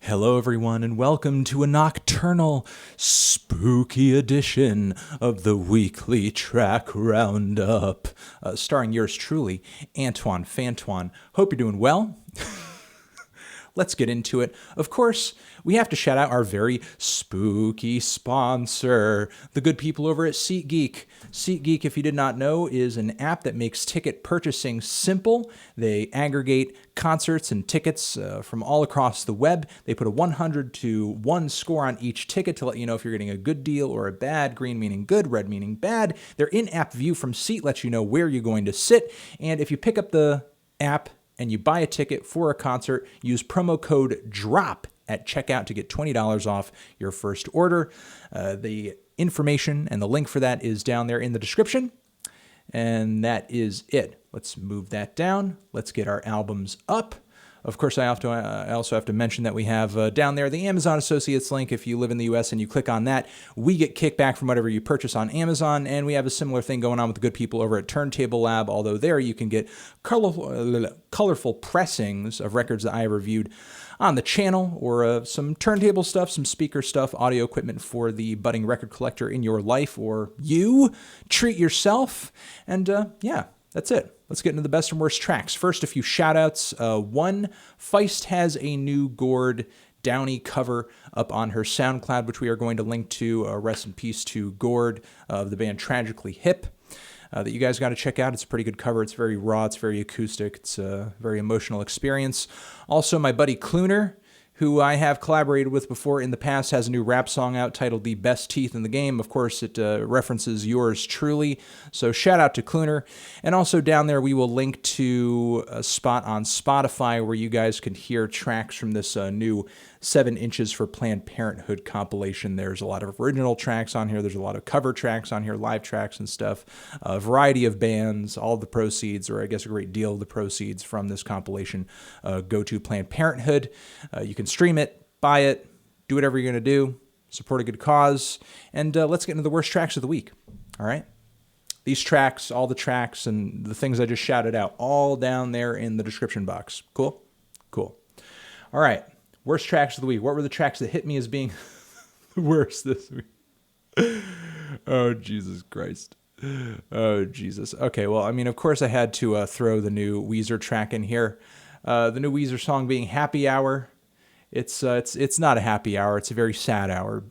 Hello, everyone, and welcome to a nocturnal, spooky edition of the weekly track roundup, starring yours truly, Antoine Fantoine. Hope you're doing well. Let's get into it. Of course, we have to shout out our very spooky sponsor, the good people over at SeatGeek. SeatGeek, if you did not know, is an app that makes ticket purchasing simple. They aggregate concerts and tickets from all across the web. They put a 100 to 1 score on each ticket to let you know if you're getting a good deal or a bad, green meaning good, red meaning bad. Their in-app view from Seat lets you know where you're going to sit. And if you pick up the app and you buy a ticket for a concert, use promo code DROP at checkout to get $20 off your first order. The information and the link for that is down there in the description. And that is it. Let's move that down. Let's get our albums up. Of course, I also have to mention that we have down there the Amazon Associates link. If you live in the U.S. and you click on that, we get kickback from whatever you purchase on Amazon, and we have a similar thing going on with the good people over at Turntable Lab, although there you can get colorful pressings of records that I have reviewed on the channel, or some turntable stuff, some speaker stuff, audio equipment for the budding record collector in your life, or you. Treat yourself, and yeah. That's it. Let's get into the best and worst tracks. First, a few shout-outs. One, FEIST has a new GORD DOWNIE cover up on her SoundCloud, which we are going to link to. Rest in peace to GORD of the band Tragically Hip. That you guys got to check out. It's a pretty good cover. It's very raw. It's very acoustic. It's a very emotional experience. Also, my buddy CLOONER, who I have collaborated with before in the past, has a new rap song out titled The Best Teeth in the Game. Of course, it references yours truly, so shout out to CLOONER. And also down there, we will link to a spot on Spotify where you guys can hear tracks from this new 7 Inches for Planned Parenthood compilation. There's a lot of original tracks on here. There's a lot of cover tracks on here, live tracks and stuff. A variety of bands. All of the proceeds, or I guess a great deal of the proceeds from this compilation, go to Planned Parenthood. You can stream it, buy it, do whatever you're going to do, support a good cause, and let's get into the worst tracks of the week. All right? These tracks, all the tracks, and the things I just shouted out, all down there in the description box. Cool? Cool. All right. Worst tracks of the week. What were the tracks that hit me as being the worst this week? Oh, Jesus Christ. Oh, Jesus. Okay, well, I mean, of course I had to throw the new Weezer track in here. The new Weezer song being Happy Hour. It's not a happy hour. It's a very sad hour.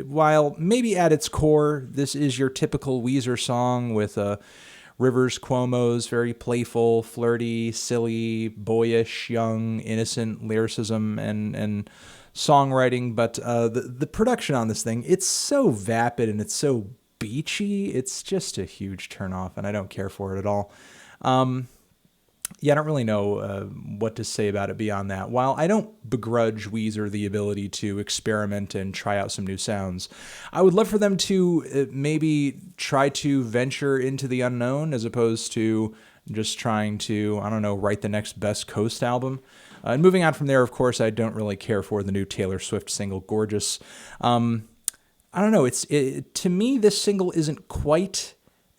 While maybe at its core, this is your typical Weezer song with Rivers Cuomo's very playful, flirty, silly, boyish, young, innocent lyricism and songwriting. But the production on this thing, it's so vapid and it's so beachy. It's just a huge turnoff, and I don't care for it at all. Yeah, I don't really know what to say about it beyond that. While I don't begrudge Weezer the ability to experiment and try out some new sounds, I would love for them to maybe try to venture into the unknown as opposed to just trying to, I don't know, write the next best Coast album. And moving on from there, of course, I don't really care for the new Taylor Swift single, Gorgeous. I don't know, to me, this single isn't quite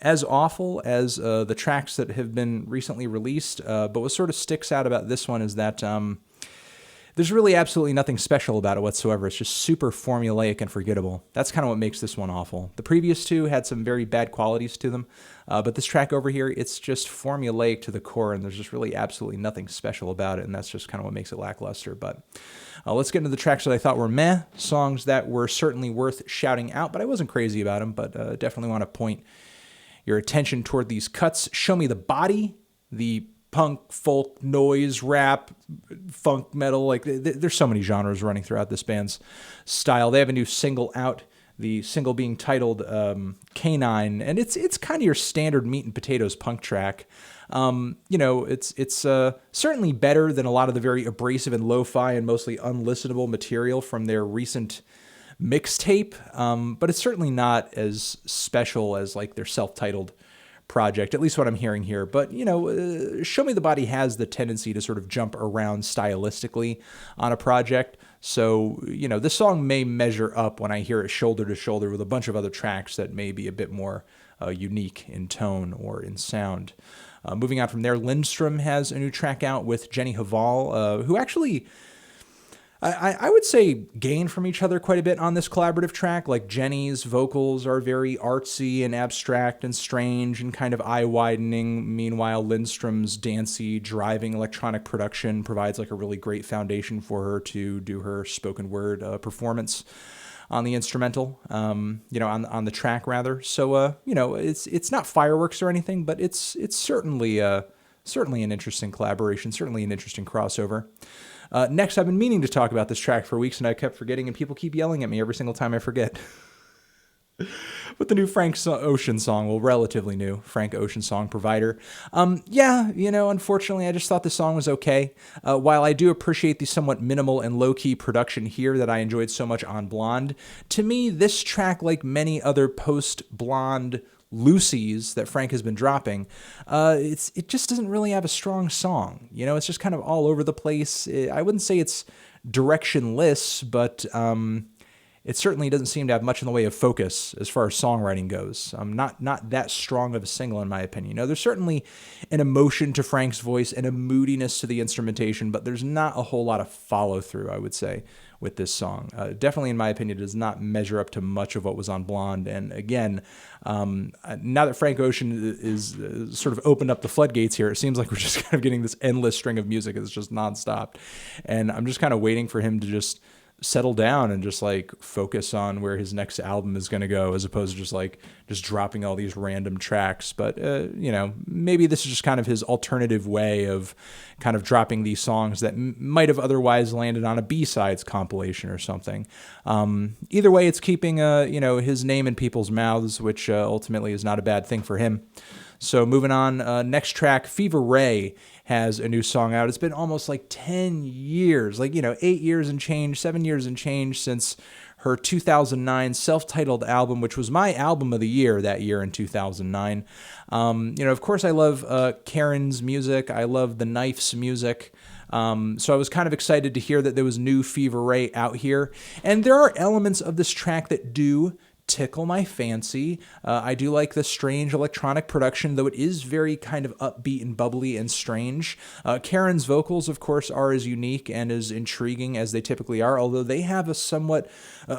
as awful as the tracks that have been recently released, but what sort of sticks out about this one is that there's really absolutely nothing special about it whatsoever. It's just super formulaic and forgettable. That's kind of what makes this one awful. The previous two had some very bad qualities to them, but this track over here, it's just formulaic to the core, and there's just really absolutely nothing special about it, and that's just kind of what makes it lackluster. But let's get into the tracks that I thought were meh, songs that were certainly worth shouting out, but I wasn't crazy about them, but definitely want to point your attention toward these cuts. Show Me the Body, the punk, folk, noise, rap, funk, metal. Like, there's so many genres running throughout this band's style. They have a new single out, the single being titled K9, and it's kind of your standard meat and potatoes punk track. You know, it's certainly better than a lot of the very abrasive and lo-fi and mostly unlistenable material from their recent mixtape, but it's certainly not as special as like their self-titled project, at least what I'm hearing here. But, you know, Show Me the Body has the tendency to sort of jump around stylistically on a project. So, you know, this song may measure up when I hear it shoulder to shoulder with a bunch of other tracks that may be a bit more unique in tone or in sound. Moving on from there, Lindstrom has a new track out with Jenny Hval, who actually, I would say gain from each other quite a bit on this collaborative track. Like Jenny's vocals are very artsy and abstract and strange and kind of eye-widening. Meanwhile, Lindstrom's dancey, driving electronic production provides like a really great foundation for her to do her spoken word performance on the instrumental, on the track rather. So, it's not fireworks or anything, but it's certainly an interesting collaboration, certainly an interesting crossover. Next, I've been meaning to talk about this track for weeks, and I kept forgetting, and people keep yelling at me every single time I forget. But the new Frank Ocean song, well, relatively new, Frank Ocean song Provider. Unfortunately, I just thought the song was okay. While I do appreciate the somewhat minimal and low-key production here that I enjoyed so much on Blonde, to me, this track, like many other post-Blonde Lucy's that Frank has been dropping, it just doesn't really have a strong song. It's just kind of all over the place. I wouldn't say it's directionless, but it certainly doesn't seem to have much in the way of focus as far as songwriting goes. Not that strong of a single, in my opinion. There's certainly an emotion to Frank's voice and a moodiness to the instrumentation, but there's not a whole lot of follow-through, I would say, with this song. Definitely, in my opinion, does not measure up to much of what was on Blonde. And again, now that Frank Ocean is sort of opened up the floodgates here, it seems like we're just kind of getting this endless string of music. It's just nonstop. And I'm just kind of waiting for him to just settle down and just like focus on where his next album is going to go, as opposed to just dropping all these random tracks. But maybe this is just kind of his alternative way of kind of dropping these songs that might have otherwise landed on a B-sides compilation or something. Either way, it's keeping his name in people's mouths, which ultimately is not a bad thing for him. So moving on, next track, Fever Ray has a new song out. It's been almost like 10 years, 8 years and change, 7 years and change since her 2009 self-titled album, which was my album of the year that year in 2009. Of course, I love Karen's music. I love the Knife's music. So I was kind of excited to hear that there was new Fever Ray out here. And there are elements of this track that do tickle my fancy. I do like the strange electronic production, though it is very kind of upbeat and bubbly and strange. Karen's vocals, of course, are as unique and as intriguing as they typically are, although they have a somewhat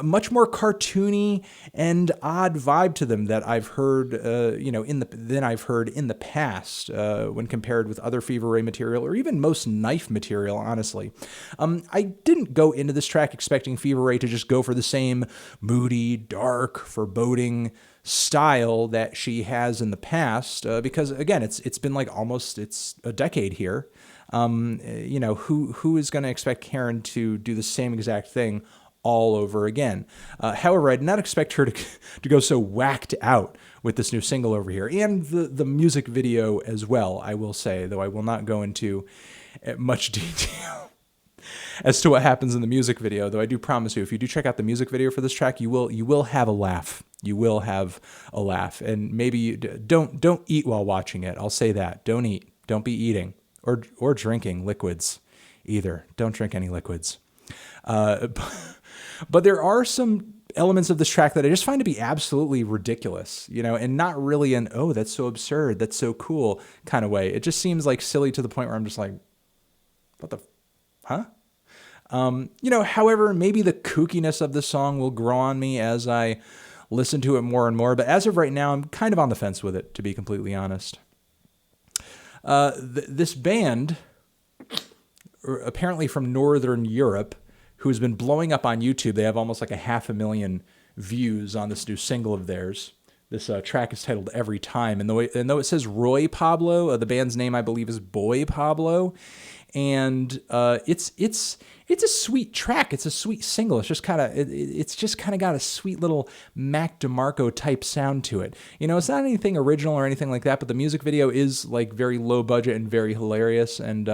much more cartoony and odd vibe to them that I've heard, than I've heard in the past when compared with other Fever Ray material or even most Knife material, honestly. I didn't go into this track expecting Fever Ray to just go for the same moody, dark, foreboding style that she has in the past, because again, it's been like almost a decade here. Who is going to expect Karen to do the same exact thing all over again? However, I did not expect her to go so whacked out with this new single over here, and the music video as well, I will say, though I will not go into much detail as to what happens in the music video, though I do promise you, if you do check out the music video for this track, you will have a laugh. You will have a laugh, and maybe don't eat while watching it. I'll say that. Don't eat. Don't be eating or drinking liquids either. Don't drink any liquids. But there are some elements of this track that I just find to be absolutely ridiculous, and not really an, oh, that's so absurd, that's so cool kind of way. It just seems like silly to the point where I'm just like, what the, huh? However, maybe the kookiness of the song will grow on me as I listen to it more and more, but as of right now, I'm kind of on the fence with it, to be completely honest. This band, apparently from Northern Europe, who has been blowing up on YouTube, they have almost like 500,000 views on this new single of theirs. This track is titled Everytime, and though it says Roy Pablo, the band's name I believe is Boy Pablo, and it's a sweet track. It's a sweet single. It's just kind of got a sweet little Mac DeMarco type sound to it. It's not anything original or anything like that, but the music video is like very low budget and very hilarious, and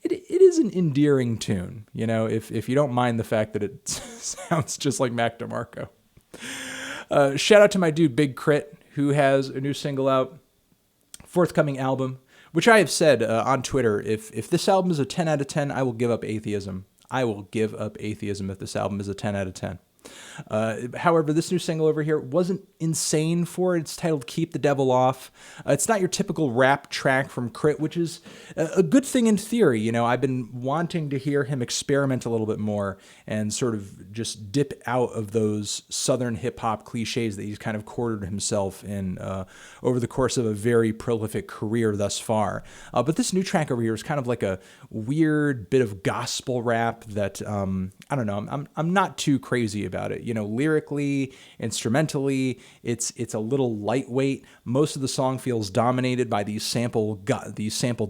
it is an endearing tune. If you don't mind the fact that it sounds just like Mac DeMarco. Shout out to my dude Big K.R.I.T, who has a new single out, forthcoming album, which I have said on Twitter, if this album is a 10 out of 10, I will give up atheism. I will give up atheism if this album is a 10 out of 10. However, this new single over here wasn't insane for it. It's titled Keep the Devil Off. It's not your typical rap track from K.R.I.T, which is a good thing in theory. You know, I've been wanting to hear him experiment a little bit more and sort of just dip out of those Southern hip-hop cliches that he's kind of quartered himself in over the course of a very prolific career thus far. But this new track over here is kind of like a weird bit of gospel rap that, I don't know, I'm not too crazy about it. You know, lyrically, instrumentally, it's a little lightweight. Most of the song feels dominated by these sampled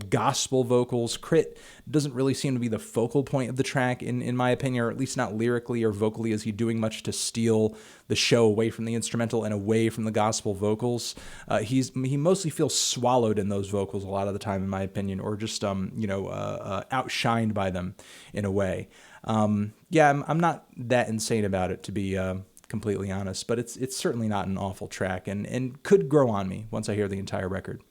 gospel vocals. K.R.I.T doesn't really seem to be the focal point of the track, in my opinion, or at least not lyrically or vocally. Is he doing much to steal the show away from the instrumental and away from the gospel vocals? He mostly feels swallowed in those vocals a lot of the time, in my opinion, or just outshined by them in a way. Yeah, I'm not that insane about it, to be completely honest, but it's certainly not an awful track, and could grow on me once I hear the entire record.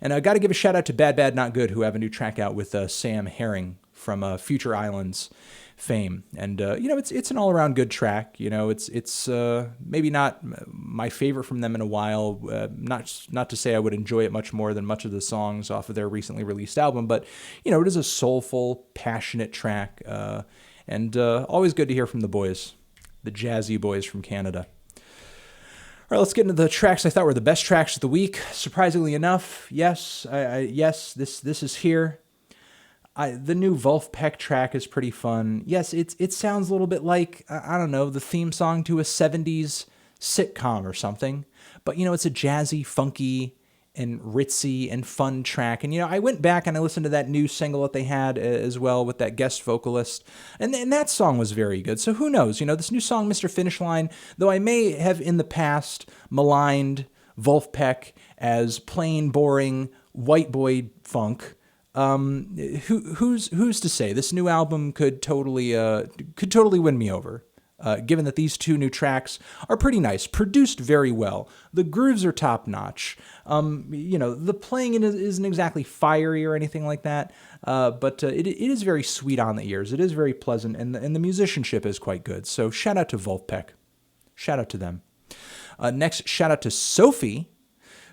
And I got to give a shout out to Bad Bad Not Good, who have a new track out with Sam Herring from Future Islands fame, and it's an all around good track. You know, it's maybe not my favorite from them in a while. Not to say I would enjoy it much more than much of the songs off of their recently released album, but you know, it is a soulful, passionate track, and always good to hear from the boys, the jazzy boys from Canada. All right, let's get into the tracks I thought were the best tracks of the week. Surprisingly enough, yes, this is here. The new Vulfpeck track is pretty fun. Yes, it sounds a little bit like, I don't know, the theme song to a 70s sitcom or something. But, you know, it's a jazzy, funky, and ritzy and fun track. And, you know, I went back and I listened to that new single that they had as well with that guest vocalist. And that song was very good. So who knows? You know, this new song, Mr. Finish Line, though I may have in the past maligned Vulfpeck as plain, boring, white boy funk, who's to say? This new album could totally win me over. Given that these two new tracks are pretty nice, produced very well. The grooves are top-notch. You know, the playing isn't exactly fiery or anything like that, but it is very sweet on the ears. It is very pleasant, and the musicianship is quite good. So shout out to Vulfpeck. Shout out to them. Next, shout out to SOPHIE,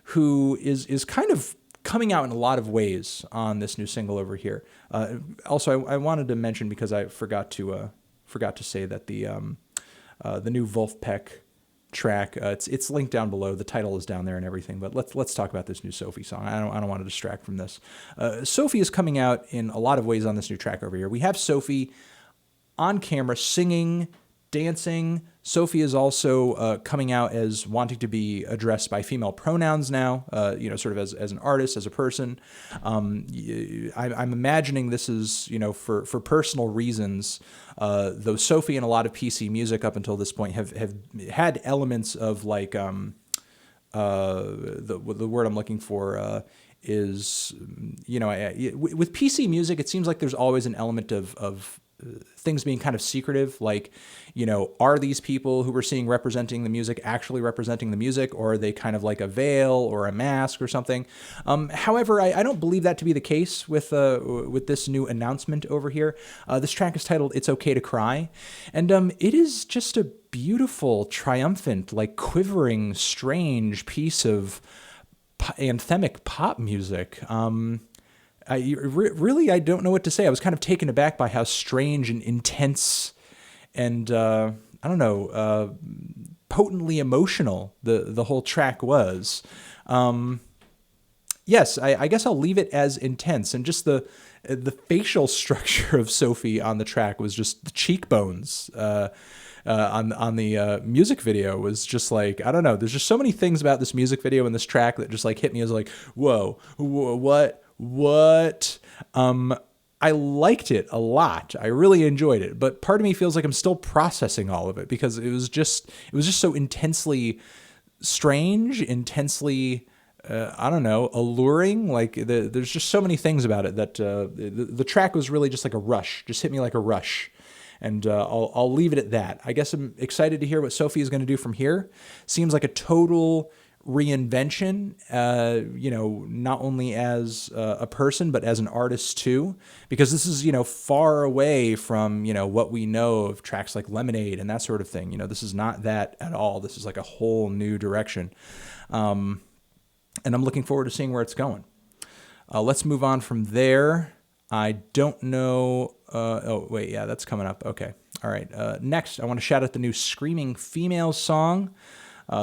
who is kind of coming out in a lot of ways on this new single over here. Also, I wanted to mention, because I forgot to say that the new Vulfpeck track, it's linked down below. The title is down there and everything. But let's talk about this new SOPHIE song. I don't want to distract from this. SOPHIE is coming out in a lot of ways on this new track over here. We have SOPHIE on camera singing, dancing. SOPHIE is also coming out as wanting to be addressed by female pronouns now, you know, sort of as an artist, as a person. I'm imagining this is, you know, for personal reasons, though SOPHIE and a lot of PC music up until this point have had elements of like, the word I'm looking for is, you know, with PC music, it seems like there's always an element of things being kind of secretive, like, you know, are these people who we're seeing representing the music actually representing the music, or are they kind of like a veil or a mask or something? However, I don't believe that to be the case with this new announcement over here. This track is titled "It's Okay to Cry," and it is just a beautiful, triumphant, like quivering, strange piece of anthemic pop music. I don't know what to say. I was kind of taken aback by how strange and intense and, I don't know, potently emotional the whole track was. Yes, I guess I'll leave it as intense. And just the facial structure of SOPHIE on the track was just the cheekbones. On the music video was just like, I don't know. There's just so many things about this music video and this track that just like hit me as like, whoa, what? I liked it a lot. I really enjoyed it, but part of me feels like I'm still processing all of it because it was just so intensely strange, intensely, I don't know, alluring. Like there's just so many things about it that the track was really just like a rush, just hit me like a rush. And I'll leave it at that. I guess I'm excited to hear what SOPHIE is going to do from here. Seems like a total reinvention, not only as a person, but as an artist too, because this is, far away from, what we know of tracks like Lemonade and that sort of thing. This is not that at all. This is like a whole new direction. And I'm looking forward to seeing where it's going. Let's move on from there. I don't know. Oh, wait. Yeah, that's coming up. Okay. All right. Next, I want to shout out the new Screaming Females song.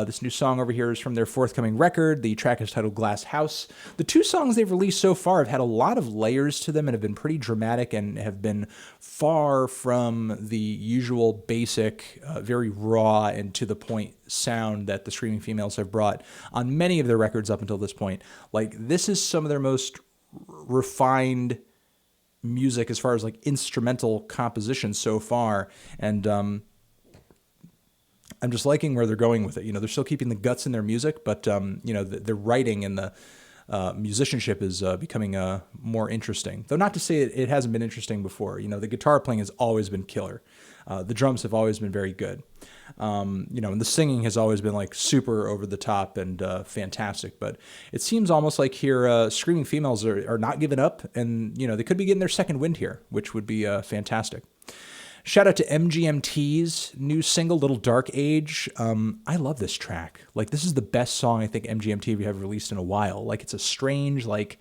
This new song over here is from their forthcoming record. The track is titled Glass House. The 2 songs they've released so far have had a lot of layers to them and have been pretty dramatic and have been far from the usual basic, very raw and to the point sound that the Screaming Females have brought on many of their records up until this point. Like, this is some of their most refined music as far as like instrumental composition so far. And, I'm just liking where they're going with it. They're still keeping the guts in their music, but, the writing and the musicianship is becoming more interesting. Though not to say it hasn't been interesting before. The guitar playing has always been killer. The drums have always been very good. And the singing has always been like super over the top and fantastic. But it seems almost like here Screaming Females are not giving up, and, they could be getting their second wind here, which would be fantastic. Shout out to MGMT's new single, Little Dark Age. I love this track. Like, this is the best song I think MGMT have released in a while. Like, it's a strange, like,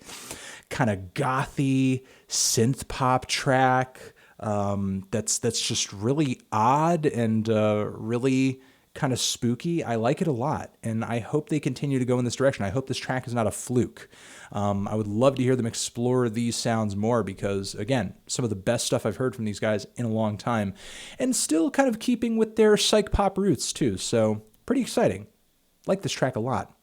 kind of gothy synth pop track that's just really odd and really kind of spooky. I like it a lot, and I hope they continue to go in this direction. I hope this track is not a fluke. I would love to hear them explore these sounds more because, again, some of the best stuff I've heard from these guys in a long time, and still kind of keeping with their psych pop roots too. So pretty exciting. Like this track a lot.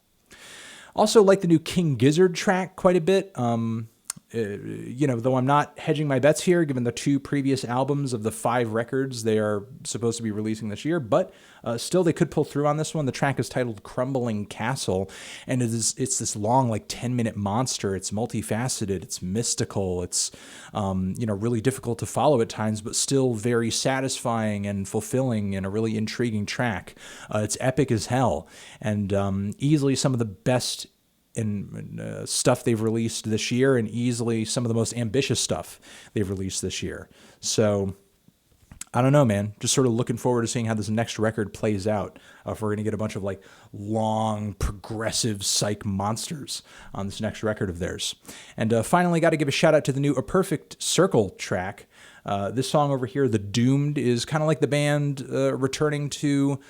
Also like the new King Gizzard track quite a bit. Though I'm not hedging my bets here, given the 2 previous albums of the 5 records they are supposed to be releasing this year, but still they could pull through on this one. The track is titled Crumbling Castle, and it's this long, like 10-minute monster. It's multifaceted, it's mystical, it's really difficult to follow at times, but still very satisfying and fulfilling and a really intriguing track. It's epic as hell, and easily some of the best and stuff they've released this year, and easily some of the most ambitious stuff they've released this year. So I don't know, man. Just sort of looking forward to seeing how this next record plays out. If we're going to get a bunch of like long, progressive psych monsters on this next record of theirs. And finally, got to give a shout out to the new A Perfect Circle track. This song over here, The Doomed, is kind of like the band returning to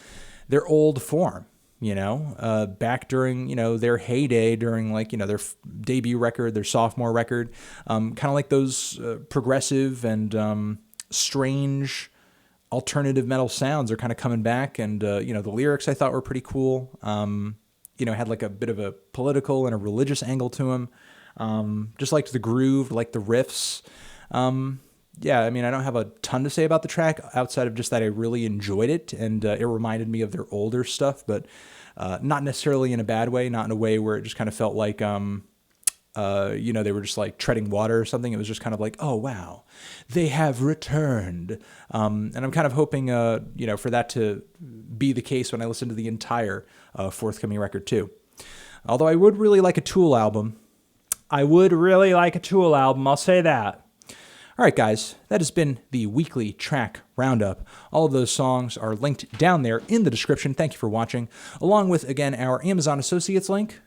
their old form. Back during, their heyday, during like, their debut record, their sophomore record, kind of like those progressive and strange alternative metal sounds are kind of coming back. And, the lyrics I thought were pretty cool. Had like a bit of a political and a religious angle to them. Just liked the groove, liked the riffs. Yeah, I don't have a ton to say about the track outside of just that I really enjoyed it, and it reminded me of their older stuff, but not necessarily in a bad way, not in a way where it just kind of felt like, they were just like treading water or something. It was just kind of like, oh, wow, they have returned. And I'm kind of hoping, for that to be the case when I listen to the entire forthcoming record too. Although I would really like a Tool album. I'll say that. All right, guys, that has been the weekly track roundup. All of those songs are linked down there in the description. Thank you for watching, along with, again, our Amazon Associates link.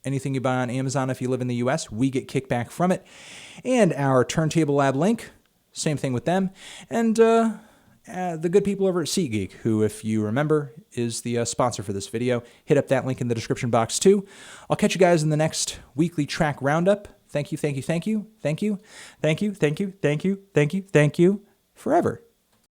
Anything you buy on Amazon if you live in the U.S., we get kickback from it. And our Turntable Lab link, same thing with them. And the good people over at SeatGeek, who, if you remember, is the sponsor for this video. Hit up that link in the description box, too. I'll catch you guys in the next weekly track roundup. Thank you, thank you, thank you, thank you, thank you, thank you, thank you, thank you, thank you, forever.